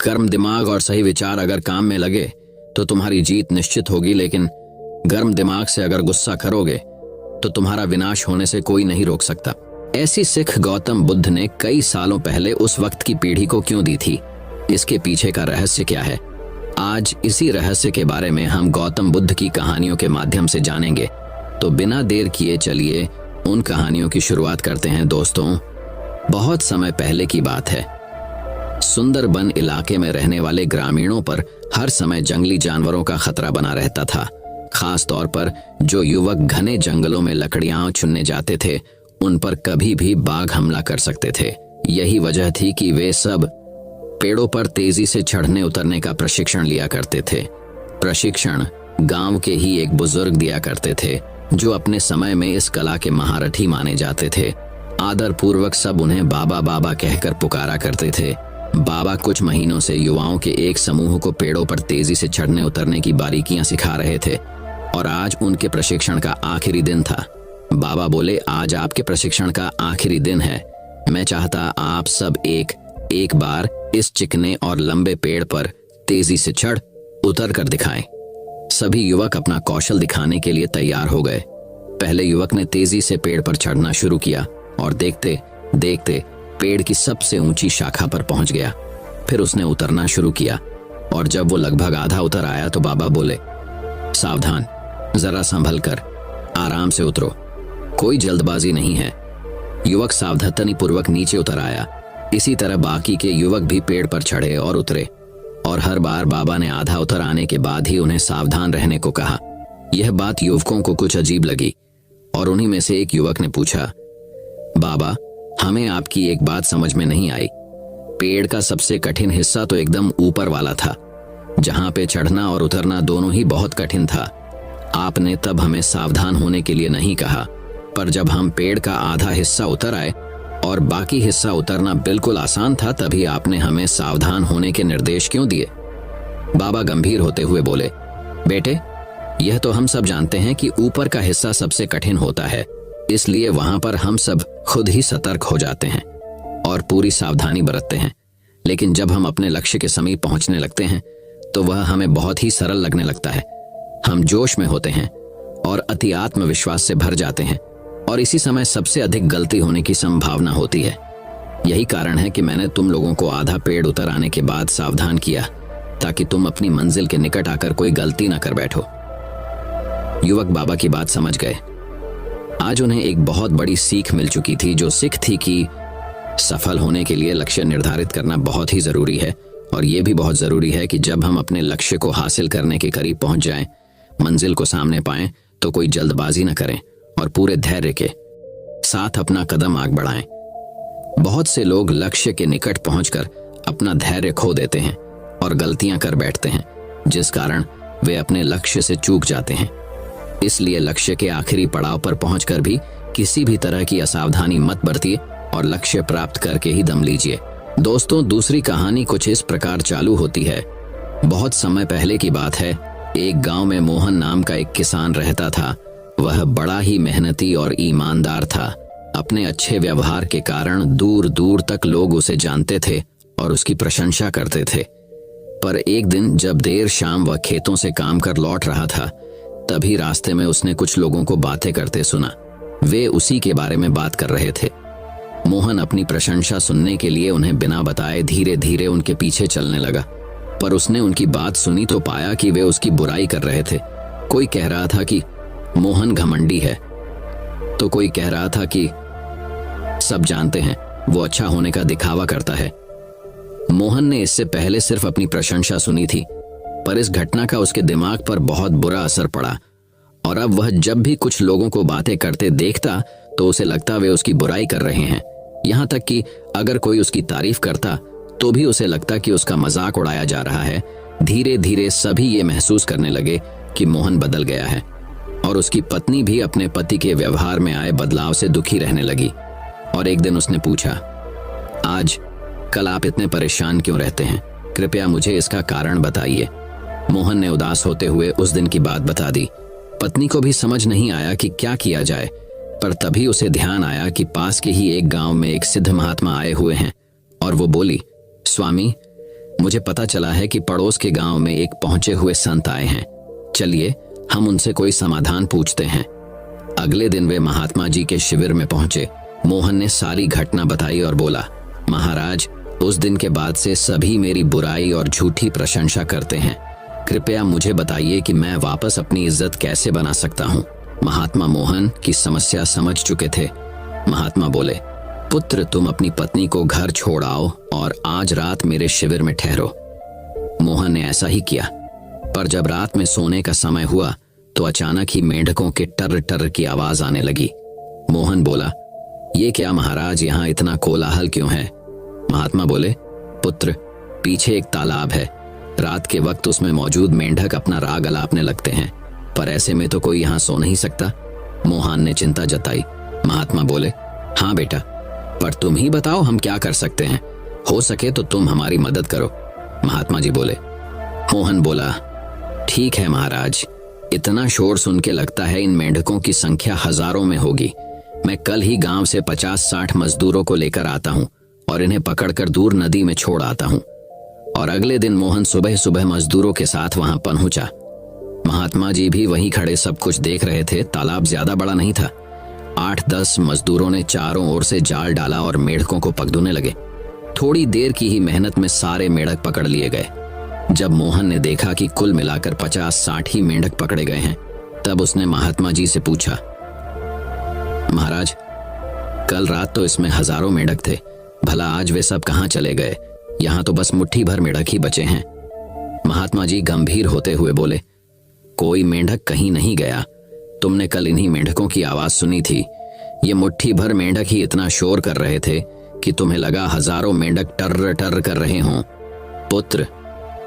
गर्म दिमाग और सही विचार अगर काम में लगे तो तुम्हारी जीत निश्चित होगी, लेकिन गर्म दिमाग से अगर गुस्सा करोगे तो तुम्हारा विनाश होने से कोई नहीं रोक सकता। ऐसी सिख गौतम बुद्ध ने कई सालों पहले उस वक्त की पीढ़ी को क्यों दी थी? इसके पीछे का रहस्य क्या है? आज इसी रहस्य के बारे में हम गौतम बुद्ध की कहानियों के माध्यम से जानेंगे। तो बिना देर किए चलिए उन कहानियों की शुरुआत करते हैं। दोस्तों, बहुत समय पहले की बात है। सुंदरबन इलाके में रहने वाले ग्रामीणों पर हर समय जंगली जानवरों का खतरा बना रहता था। खास तौर पर जो युवक घने जंगलों में लकड़ियां चुनने जाते थे, उन पर कभी भी बाघ हमला कर सकते थे। यही वजह थी कि वे सब पेड़ों पर तेजी से चढ़ने उतरने का प्रशिक्षण लिया करते थे। प्रशिक्षण गांव के ही एक बुजुर्ग दिया करते थे, जो अपने समय में इस कला के महारथी माने जाते थे। आदर पूर्वक सब उन्हें बाबा बाबा कहकर पुकारा करते थे। बाबा कुछ महीनों से युवाओं के एक समूह को पेड़ों पर तेजी से चढ़ने उतरने की बारीकियां सिखा रहे थे और आज उनके प्रशिक्षण का आखिरी दिन था। बाबा बोले, आज आपके प्रशिक्षण का आखिरी दिन है। मैं चाहता आप सब एक बार इस चिकने और लंबे पेड़ पर तेजी से चढ़ उतर कर दिखाएं। सभी युवक अपना कौशल दिखाने के लिए तैयार हो गए। पहले युवक ने तेजी से पेड़ पर चढ़ना शुरू किया और देखते देखते पेड़ की सबसे ऊंची शाखा पर पहुंच गया। फिर उसने उतरना शुरू किया और जब वो लगभग आधा उतर आया तो बाबा बोले, सावधान, जरा संभल कर आराम से उतरो, कोई जल्दबाजी नहीं है। युवक सावधानी पूर्वक नीचे उतर आया। इसी तरह बाकी के युवक भी पेड़ पर चढ़े और उतरे और हर बार बाबा ने आधा उतर आने के बाद ही उन्हें सावधान रहने को कहा। यह बात युवकों को कुछ अजीब लगी और उन्हीं में से एक युवक ने पूछा, बाबा, हमें आपकी एक बात समझ में नहीं आई। पेड़ का सबसे कठिन हिस्सा तो एकदम ऊपर वाला था, जहां पे चढ़ना और उतरना दोनों ही बहुत कठिन था। आपने तब हमें सावधान होने के लिए नहीं कहा, पर जब हम पेड़ का आधा हिस्सा उतर आए और बाकी हिस्सा उतरना बिल्कुल आसान था, तभी आपने हमें सावधान होने के निर्देश क्यों दिए? बाबा गंभीर होते हुए बोले, बेटे, यह तो हम सब जानते हैं कि ऊपर का हिस्सा सबसे कठिन होता है, इसलिए वहां पर हम सब खुद ही सतर्क हो जाते हैं और पूरी सावधानी बरतते हैं। लेकिन जब हम अपने लक्ष्य के समीप पहुंचने लगते हैं तो वह हमें बहुत ही सरल लगने लगता है। हम जोश में होते हैं और अति आत्मविश्वास से भर जाते हैं और इसी समय सबसे अधिक गलती होने की संभावना होती है। यही कारण है कि मैंने तुम लोगों को आधा पेड़ उतर आने के बाद सावधान किया, ताकि तुम अपनी मंजिल के निकट आकर कोई गलती न कर बैठो। युवक बाबा की बात समझ गए। आज उन्हें एक बहुत बड़ी सीख मिल चुकी थी, जो सीख थी कि सफल होने के लिए लक्ष्य निर्धारित करना बहुत ही जरूरी है और यह भी बहुत जरूरी है कि जब हम अपने लक्ष्य को हासिल करने के करीब पहुंच जाएं, मंजिल को सामने पाएं, तो कोई जल्दबाजी न करें और पूरे धैर्य के साथ अपना कदम आगे बढ़ाएं। बहुत से लोग लक्ष्य के निकट पहुंचकर अपना धैर्य खो देते हैं और गलतियां कर बैठते हैं, जिस कारण वे अपने लक्ष्य से चूक जाते हैं। इसलिए लक्ष्य के आखिरी पड़ाव पर पहुंचकर भी किसी भी तरह की असावधानी मत बरतिए और लक्ष्य प्राप्त करके ही दम लीजिए। दोस्तों, दूसरी कहानी कुछ इस प्रकार चालू होती है। बहुत समय पहले की बात है। एक गांव में मोहन नाम का एक किसान रहता था। वह बड़ा ही मेहनती और ईमानदार था। अपने अच्छे व्यवहार के कारण दूर दूर तक लोग उसे जानते थे और उसकी प्रशंसा करते थे। पर एक दिन जब देर शाम वह खेतों से काम कर लौट रहा था, तभी रास्ते में उसने कुछ लोगों को बातें करते सुना। वे उसी के बारे में बात कर रहे थे। मोहन अपनी प्रशंसा सुनने के लिए उन्हें बिना बताए धीरे धीरे उनके पीछे चलने लगा, पर उसने उनकी बात सुनी तो पाया कि वे उसकी बुराई कर रहे थे। कोई कह रहा था कि मोहन घमंडी है, तो कोई कह रहा था कि सब जानते हैं वो अच्छा होने का दिखावा करता है। मोहन ने इससे पहले सिर्फ अपनी प्रशंसा सुनी थी, पर इस घटना का उसके दिमाग पर बहुत बुरा असर पड़ा और अब वह जब भी कुछ लोगों को बातें करते देखता तो उसे लगता वे उसकी बुराई कर रहे हैं। यहाँ तक कि अगर कोई उसकी तारीफ करता तो भी उसे लगता कि उसका मजाक उड़ाया जा रहा है। धीरे धीरे सभी ये महसूस करने लगे कि मोहन बदल गया है और उसकी पत्नी भी अपने पति के व्यवहार में आए बदलाव से दुखी रहने लगी। और एक दिन उसने पूछा, आज कल आप इतने परेशान क्यों रहते हैं? कृपया मुझे इसका कारण बताइए। मोहन ने उदास होते हुए उस दिन की बात बता दी। पत्नी को भी समझ नहीं आया कि क्या किया जाए, पर तभी उसे ध्यान आया कि पास के ही एक गांव में एक सिद्ध महात्मा आए हुए हैं और वो बोली, स्वामी, मुझे पता चला है कि पड़ोस के गांव में एक पहुंचे हुए संत आए हैं। चलिए हम उनसे कोई समाधान पूछते हैं। अगले दिन वे महात्मा जी के शिविर में पहुंचे। मोहन ने सारी घटना बताई और बोला, महाराज, उस दिन के बाद से सभी मेरी बुराई और झूठी प्रशंसा करते हैं। कृपया मुझे बताइए कि मैं वापस अपनी इज्जत कैसे बना सकता हूँ। महात्मा मोहन की समस्या समझ चुके थे। महात्मा बोले, पुत्र, तुम अपनी पत्नी को घर छोड़ आओ और आज रात मेरे शिविर में ठहरो। मोहन ने ऐसा ही किया, पर जब रात में सोने का समय हुआ तो अचानक ही मेंढकों के टर टर की आवाज आने लगी। मोहन बोला, ये क्या महाराज, यहाँ इतना कोलाहल क्यों है? महात्मा बोले, पुत्र, पीछे एक तालाब है। रात के वक्त उसमें मौजूद मेंढक अपना राग अलापने लगते हैं, पर ऐसे में तो कोई यहाँ सो नहीं सकता। मोहन ने चिंता जताई। महात्मा बोले, हाँ बेटा, पर तुम ही बताओ हम क्या कर सकते हैं। हो सके तो तुम हमारी मदद करो। महात्मा जी बोले। मोहन बोला, ठीक है महाराज, इतना शोर सुन के लगता है इन मेंढकों की संख्या हजारों में होगी। मैं कल ही गांव से 50-60 मजदूरों को लेकर आता हूँ और इन्हें पकड़कर दूर नदी में छोड़ आता हूँ। और अगले दिन मोहन सुबह सुबह मजदूरों के साथ वहां पहुंचा। महात्मा जी भी वहीं खड़े सब कुछ देख रहे थे। तालाब ज्यादा बड़ा नहीं था। 8-10 मजदूरों ने चारों ओर से जाल डाला और मेंढकों को पकड़ने लगे। थोड़ी देर की ही मेहनत में सारे मेंढक पकड़ लिए गए। जब मोहन ने देखा कि कुल मिलाकर 50-60 ही मेंढक पकड़े गए हैं, तब उसने महात्मा जी से पूछा, महाराज, कल रात तो इसमें हजारों मेंढक थे, भला आज वे सब कहाँ चले गए? यहाँ तो बस मुट्ठी भर मेंढक ही बचे हैं। महात्मा जी गंभीर होते हुए बोले, कोई मेंढक कहीं नहीं गया। तुमने कल इन्हीं मेंढकों की आवाज सुनी थी। ये मुट्ठी भर मेंढक ही इतना शोर कर रहे थे कि तुम्हें लगा हजारों मेंढक टर्र टर्र कर रहे हों। पुत्र,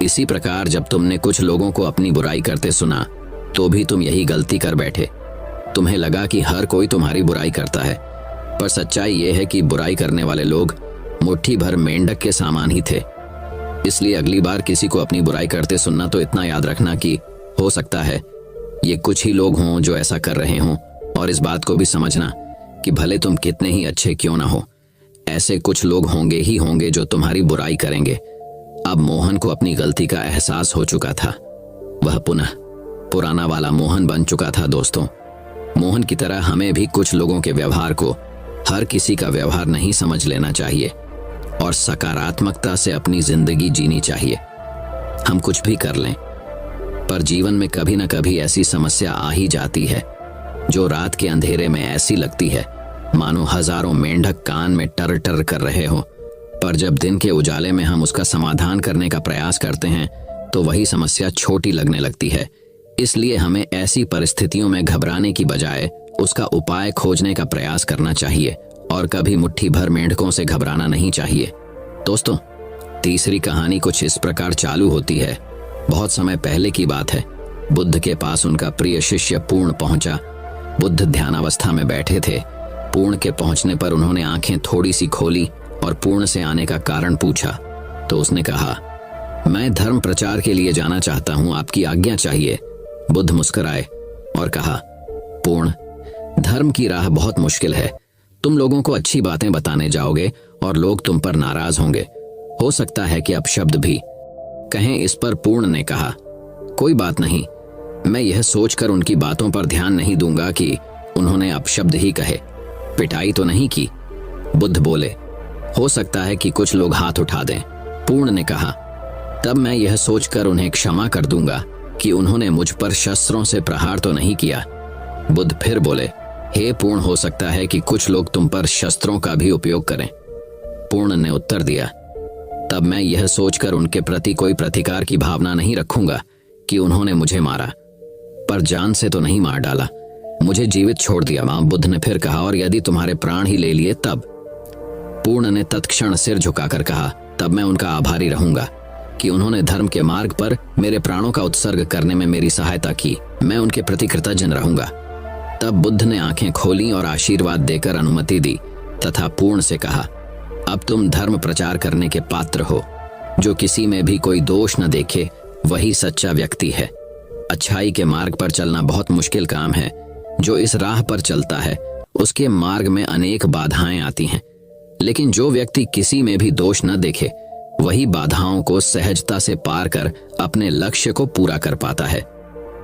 इसी प्रकार जब तुमने कुछ लोगों को अपनी बुराई करते सुना तो भी तुम यही गलती कर बैठे। तुम्हें लगा कि हर कोई तुम्हारी बुराई करता है, पर सच्चाई यह है कि बुराई करने वाले लोग मुट्ठी भर मेंढक के सामान ही थे। इसलिए अगली बार किसी को अपनी बुराई करते सुनना तो इतना याद रखना कि हो सकता है ये कुछ ही लोग हों जो ऐसा कर रहे हों, और इस बात को भी समझना कि भले तुम कितने ही अच्छे क्यों ना हो, ऐसे कुछ लोग होंगे ही होंगे जो तुम्हारी बुराई करेंगे। अब मोहन को अपनी गलती का एहसास हो चुका था। वह पुनः पुराना वाला मोहन बन चुका था। दोस्तों, मोहन की तरह हमें भी कुछ लोगों के व्यवहार को हर किसी का व्यवहार नहीं समझ लेना चाहिए और सकारात्मकता से अपनी जिंदगी जीनी चाहिए। हम कुछ भी कर लें, पर जीवन में कभी न कभी ऐसी समस्या आ ही जाती है जो रात के अंधेरे में ऐसी लगती है मानो हजारों मेंढक कान में टर टर कर रहे हो, पर जब दिन के उजाले में हम उसका समाधान करने का प्रयास करते हैं तो वही समस्या छोटी लगने लगती है। इसलिए हमें ऐसी परिस्थितियों में घबराने की बजाय उसका उपाय खोजने का प्रयास करना चाहिए और कभी मुट्ठी भर मेंढकों से घबराना नहीं चाहिए। दोस्तों, तीसरी कहानी कुछ इस प्रकार चालू होती है। बहुत समय पहले की बात है। बुद्ध के पास उनका प्रिय शिष्य पूर्ण पहुंचा। बुद्ध ध्यानावस्था में बैठे थे। पूर्ण के पहुंचने पर उन्होंने आंखें थोड़ी सी खोली और पूर्ण से आने का कारण पूछा तो उसने कहा, मैं धर्म प्रचार के लिए जाना चाहता हूं, आपकी आज्ञा चाहिए। बुद्ध मुस्कुराए और कहा, पूर्ण, धर्म की राह बहुत मुश्किल है। तुम लोगों को अच्छी बातें बताने जाओगे और लोग तुम पर नाराज होंगे। हो सकता है कि अपशब्द भी कहें। इस पर पूर्ण ने कहा, कोई बात नहीं, मैं यह सोचकर उनकी बातों पर ध्यान नहीं दूंगा कि उन्होंने अपशब्द ही कहे, पिटाई तो नहीं की। बुद्ध बोले, हो सकता है कि कुछ लोग हाथ उठा दें। पूर्ण ने कहा, तब मैं यह सोचकर उन्हें क्षमा कर दूंगा कि उन्होंने मुझ पर शस्त्रों से प्रहार तो नहीं किया। बुद्ध फिर बोले, हे पूर्ण, हो सकता है कि कुछ लोग तुम पर शस्त्रों का भी उपयोग करें। पूर्ण ने उत्तर दिया, तब मैं यह सोचकर उनके प्रति कोई प्रतिकार की भावना नहीं रखूंगा कि उन्होंने मुझे मारा, पर जान से तो नहीं मार डाला, मुझे जीवित छोड़ दिया। बुद्ध ने फिर कहा, और यदि तुम्हारे प्राण ही ले लिए तब? पूर्ण ने तत्क्षण सिर झुकाकर कहा, तब मैं उनका आभारी रहूंगा कि उन्होंने धर्म के मार्ग पर मेरे प्राणों का उत्सर्ग करने में मेरी सहायता की। मैं उनके प्रति कृतज्ञ रहूंगा। तब बुद्ध ने आंखें खोली और आशीर्वाद देकर अनुमति दी तथा पूर्ण से कहा, अब तुम धर्म प्रचार करने के पात्र हो। जो किसी में भी कोई दोष न देखे वही सच्चा व्यक्ति है। अच्छाई के मार्ग पर चलना बहुत मुश्किल काम है। जो इस राह पर चलता है उसके मार्ग में अनेक बाधाएं आती हैं, लेकिन जो व्यक्ति किसी में भी दोष न देखे वही बाधाओं को सहजता से पार कर अपने लक्ष्य को पूरा कर पाता है।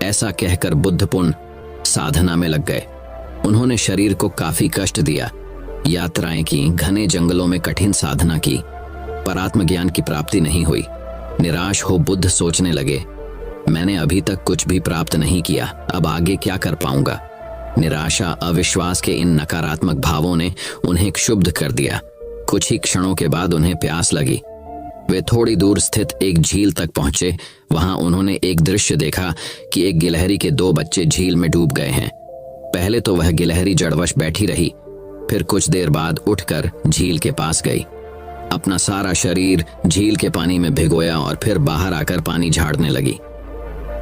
ऐसा कहकर बुद्ध पुनः साधना में लग गए। उन्होंने शरीर को काफी कष्ट दिया, यात्राएं की, घने जंगलों में कठिन साधना की, पर आत्मज्ञान की प्राप्ति नहीं हुई। निराश हो बुद्ध सोचने लगे, मैंने अभी तक कुछ भी प्राप्त नहीं किया, अब आगे क्या कर पाऊंगा। निराशा, अविश्वास के इन नकारात्मक भावों ने उन्हें क्षुब्ध कर दिया। कुछ ही क्षणों के बाद उन्हें प्यास लगी। वे थोड़ी दूर स्थित एक झील तक पहुंचे। वहां उन्होंने एक दृश्य देखा कि एक गिलहरी के 2 बच्चे झील में डूब गए हैं। पहले तो वह गिलहरी जड़वश बैठी रही, फिर कुछ देर बाद उठकर झील के पास गई, अपना सारा शरीर झील के पानी में भिगोया और फिर बाहर आकर पानी झाड़ने लगी।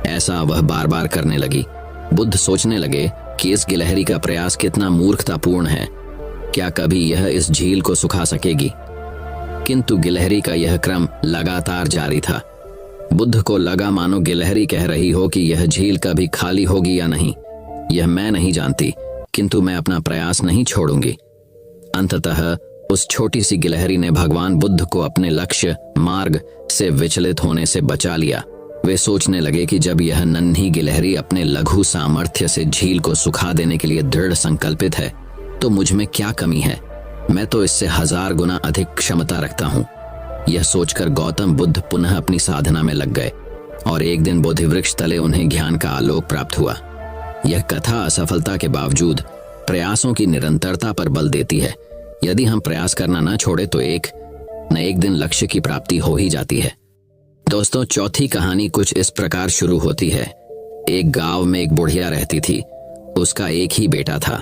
ऐसा वह बार बार करने लगी। बुद्ध सोचने लगे कि इस गिलहरी का प्रयास कितना मूर्खतापूर्ण है, क्या कभी यह इस झील को सुखा सकेगी। किंतु गिलहरी का यह क्रम लगातार जारी था। बुद्ध को लगा मानो गिलहरी कह रही हो कि यह झील कभी खाली होगी या नहीं, यह मैं नहीं जानती, किंतु मैं अपना प्रयास नहीं छोड़ूंगी। अंततः उस छोटी सी गिलहरी ने भगवान बुद्ध को अपने लक्ष्य मार्ग से विचलित होने से बचा लिया। वे सोचने लगे कि जब यह नन्ही गिलहरी अपने लघु सामर्थ्य से झील को सुखा देने के लिए दृढ़ संकल्पित है, तो मुझ में क्या कमी है, मैं तो इससे 1000 गुना अधिक क्षमता रखता हूँ। यह सोचकर गौतम बुद्ध पुनः अपनी साधना में लग गए और एक दिन बोधि वृक्ष तले उन्हें ज्ञान का आलोक प्राप्त हुआ। यह कथा असफलता के बावजूद प्रयासों की निरंतरता पर बल देती है। यदि हम प्रयास करना न छोड़े तो एक न एक दिन लक्ष्य की प्राप्ति हो ही जाती है। दोस्तों, चौथी कहानी कुछ इस प्रकार शुरू होती है। एक गांव में एक बुढ़िया रहती थी। उसका एक ही बेटा था।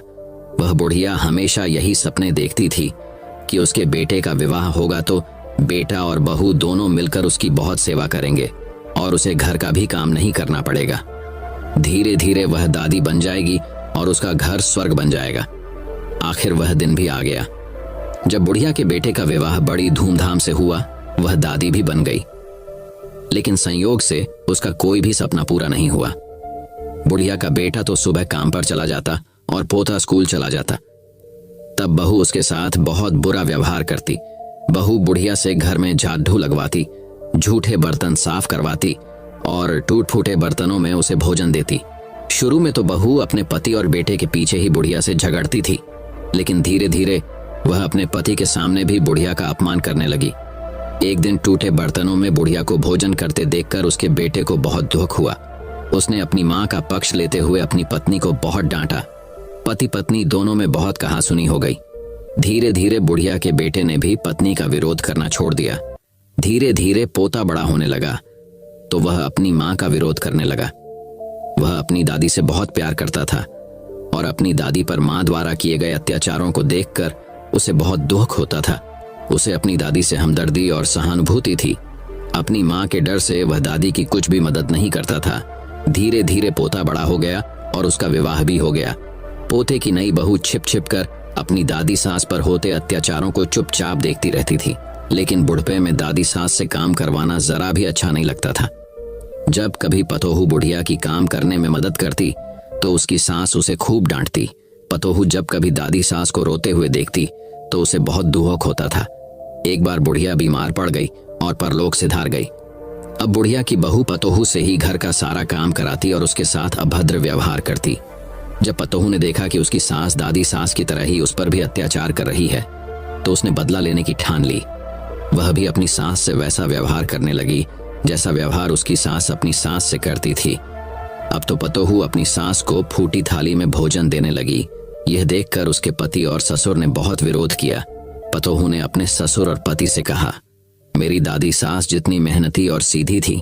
वह बुढ़िया हमेशा यही सपने देखती थी कि उसके बेटे का विवाह होगा तो बेटा और बहू दोनों मिलकर उसकी बहुत सेवा करेंगे और उसे घर का भी काम नहीं करना पड़ेगा। धीरे धीरे वह दादी बन जाएगी और उसका घर स्वर्ग बन जाएगा। आखिर वह दिन भी आ गया। जब बुढ़िया के बेटे का विवाह बड़ी धूमधाम से हुआ, वह दादी भी बन गई, लेकिन संयोग से उसका कोई भी सपना पूरा नहीं हुआ। बुढ़िया का बेटा तो सुबह काम पर चला जाता और पोता स्कूल चला जाता। तब बहू उसके साथ बहुत बुरा व्यवहार करती। बहू बुढ़िया से घर में झाड़ू लगवाती, झूठे बर्तन साफ करवाती और टूट फूटे बर्तनों में उसे भोजन देती। शुरू में तो बहू अपने पति और बेटे के पीछे ही बुढ़िया से झगड़ती थी, लेकिन धीरे धीरे वह अपने पति के सामने भी बुढ़िया का अपमान करने लगी। एक दिन टूटे बर्तनों में बुढ़िया को भोजन करते देखकर उसके बेटे को बहुत दुख हुआ। उसने अपनी माँ का पक्ष लेते हुए अपनी पत्नी को बहुत डांटा। पति पत्नी दोनों में बहुत कहासुनी हो गई। धीरे धीरे बुढ़िया के बेटे ने भी पत्नी का विरोध करना छोड़ दिया। धीरे धीरे पोता बड़ा होने लगा तो वह अपनी माँ का विरोध करने लगा। वह अपनी दादी से बहुत प्यार करता था और अपनी दादी पर माँ द्वारा किए गए अत्याचारों को देखकर उसे बहुत दुख होता था। उसे अपनी दादी से हमदर्दी और सहानुभूति थी। अपनी माँ के डर से वह दादी की कुछ भी मदद नहीं करता था। धीरे धीरे पोता बड़ा हो गया और उसका विवाह भी हो गया। पोते की नई बहू छिप छिप कर अपनी दादी सास पर होते अत्याचारों को चुपचाप देखती रहती थी, लेकिन बुढ़पे में दादी सास से काम करवाना जरा भी अच्छा नहीं लगता था। जब कभी पतोहू बुढ़िया की काम करने में मदद करती तो उसकी सास उसे खूब डांटती। पतोहू जब कभी दादी सास को रोते हुए देखती तो उसे बहुत दुख होता था। एक बार बुढ़िया बीमार पड़ गई और परलोक सिधार गई। अब बुढ़िया की बहू पतोहू से ही घर का सारा काम कराती और उसके साथ अभद्र व्यवहार करती। जब पतोहू ने देखा कि उसकी सास दादी सास की तरह ही उस पर भी अत्याचार कर रही है तो उसने बदला लेने की ठान ली। वह भी अपनी सास से वैसा व्यवहार करने लगी जैसा व्यवहार उसकी सास अपनी सास से करती थी। अब तो पतोहू अपनी सास को फूटी थाली में भोजन देने लगी। यह देखकर उसके पति और ससुर ने बहुत विरोध किया। पतोहू ने अपने ससुर और पति से कहा, मेरी दादी सास जितनी मेहनती और सीधी थी,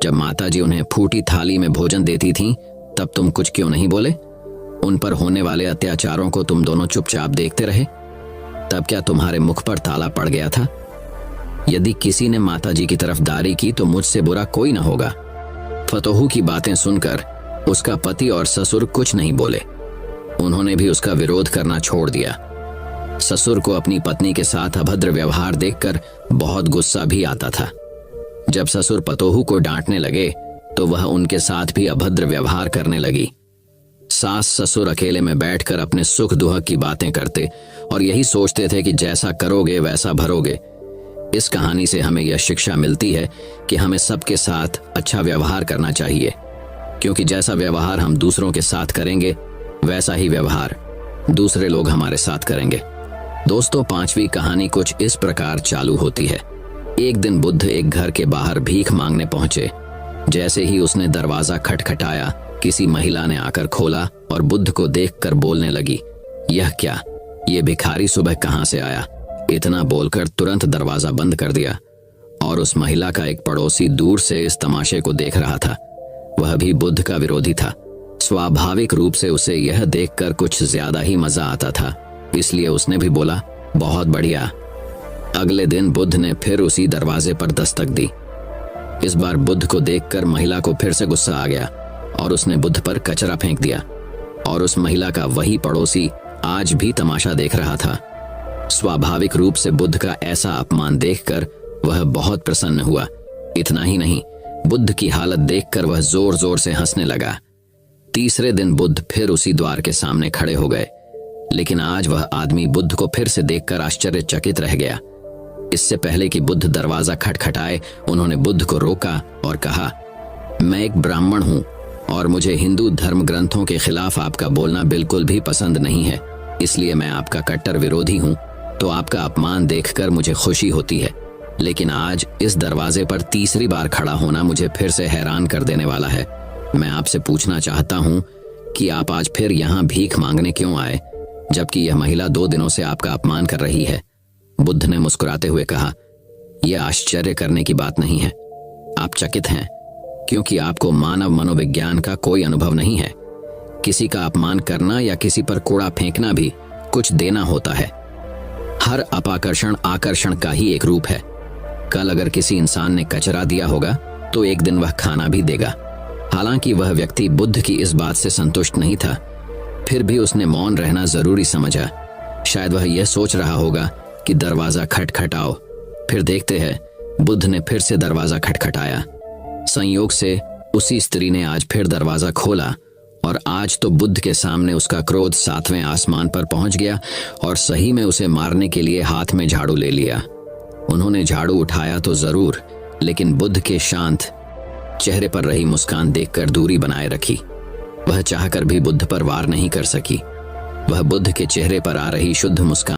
जब माताजी उन्हें फूटी थाली में भोजन देती थीं, तब तुम कुछ क्यों नहीं बोले? उन पर होने वाले अत्याचारों को तुम दोनों चुपचाप देखते रहे। तब क्या तुम्हारे मुख पर ताला पड़ गया था? यदि किसी ने माताजी की तरफदारी की तो मुझसे बुरा कोई न होगा। पतोहू की बातें सुनकर उसका पति और ससुर कुछ नहीं बोले। उन्होंने भी उसका विरोध करना छोड़ दिया। ससुर को अपनी पत्नी के साथ अभद्र व्यवहार देखकर बहुत गुस्सा भी आता था। जब ससुर पतोहू को डांटने लगे तो वह उनके साथ भी अभद्र व्यवहार करने लगी। सास ससुर अकेले में बैठकर अपने सुख दुख की बातें करते और यही सोचते थे कि जैसा करोगे वैसा भरोगे। इस कहानी से हमें यह शिक्षा मिलती है कि हमें सबके साथ अच्छा व्यवहार करना चाहिए, क्योंकि जैसा व्यवहार हम दूसरों के साथ करेंगे वैसा ही व्यवहार दूसरे लोग हमारे साथ करेंगे। दोस्तों, 5वीं कहानी कुछ इस प्रकार चालू होती है। एक दिन बुद्ध एक घर के बाहर भीख मांगने पहुंचे। जैसे ही उसने दरवाजा खटखटाया, किसी महिला ने आकर खोला और बुद्ध को देखकर बोलने लगी, यह क्या, ये भिखारी सुबह कहां से आया? इतना बोलकर तुरंत दरवाजा बंद कर दिया। और उस महिला का एक पड़ोसी दूर से इस तमाशे को देख रहा था। वह भी बुद्ध का विरोधी था। स्वाभाविक रूप से उसे यह देखकर कुछ ज्यादा ही मजा आता था, इसलिए उसने भी बोला, बहुत बढ़िया। अगले दिन बुद्ध ने फिर उसी दरवाजे पर दस्तक दी। इस बार बुद्ध को देखकर महिला को फिर से गुस्सा आ गया और उसने बुद्ध पर कचरा फेंक दिया। और उस महिला का वही पड़ोसी आज भी तमाशा देख रहा था। स्वाभाविक रूप से बुद्ध का ऐसा अपमान देखकर वह बहुत प्रसन्न हुआ। इतना ही नहीं, बुद्ध की हालत देखकर वह जोर जोर से हंसने लगा। तीसरे दिन बुद्ध फिर उसी द्वार के सामने खड़े हो गए, लेकिन आज वह आदमी बुद्ध को फिर से देखकर आश्चर्यचकित रह गया। इससे पहले कि बुद्ध दरवाजा खटखटाए, उन्होंने बुद्ध को रोका और कहा, मैं एक ब्राह्मण हूं और मुझे हिंदू धर्म ग्रंथों के खिलाफ आपका बोलना बिल्कुल भी पसंद नहीं है, इसलिए मैं आपका कट्टर विरोधी हूं। तो आपका अपमान देखकर मुझे खुशी होती है, लेकिन आज इस दरवाजे पर तीसरी बार खड़ा होना मुझे फिर से हैरान कर देने वाला है। मैं आपसे पूछना चाहता हूं कि आप आज फिर यहाँ भीख मांगने क्यों आए, जबकि यह महिला 2 दिनों से आपका अपमान कर रही है? बुद्ध ने मुस्कुराते हुए कहा, यह आश्चर्य करने की बात नहीं है। आप चकित हैं क्योंकि आपको मानव मनोविज्ञान का कोई अनुभव नहीं है। किसी का अपमान करना या किसी पर कूड़ा फेंकना भी कुछ देना होता है। हर अपाकर्षण आकर्षण का ही एक रूप है। कल अगर किसी इंसान ने कचरा दिया होगा तो एक दिन वह खाना भी देगा। हालांकि वह व्यक्ति बुद्ध की इस बात से संतुष्ट नहीं था, फिर भी उसने मौन रहना जरूरी समझा। शायद वह यह सोच रहा होगा कि दरवाजा खटखटाओ। फिर देखते हैं, बुद्ध ने फिर से दरवाजा खटखटाया। संयोग से उसी स्त्री ने आज फिर दरवाजा खोला और आज तो बुद्ध के सामने उसका क्रोध 7वें आसमान पर पहुंच गया और सही में उसे मारने के लिए हाथ में झाड़ू ले लिया। उन्होंने झाड़ू उठाया तो जरूर, लेकिन बुद्ध के शांत चेहरे पर रही मुस्कान देखकर दूरी बनाए रखी। वह चाहकर भी बुद्ध पर वार नहीं कर सकी। वह बुद्ध के चेहरे पर आ रही शुद्ध मुस्कान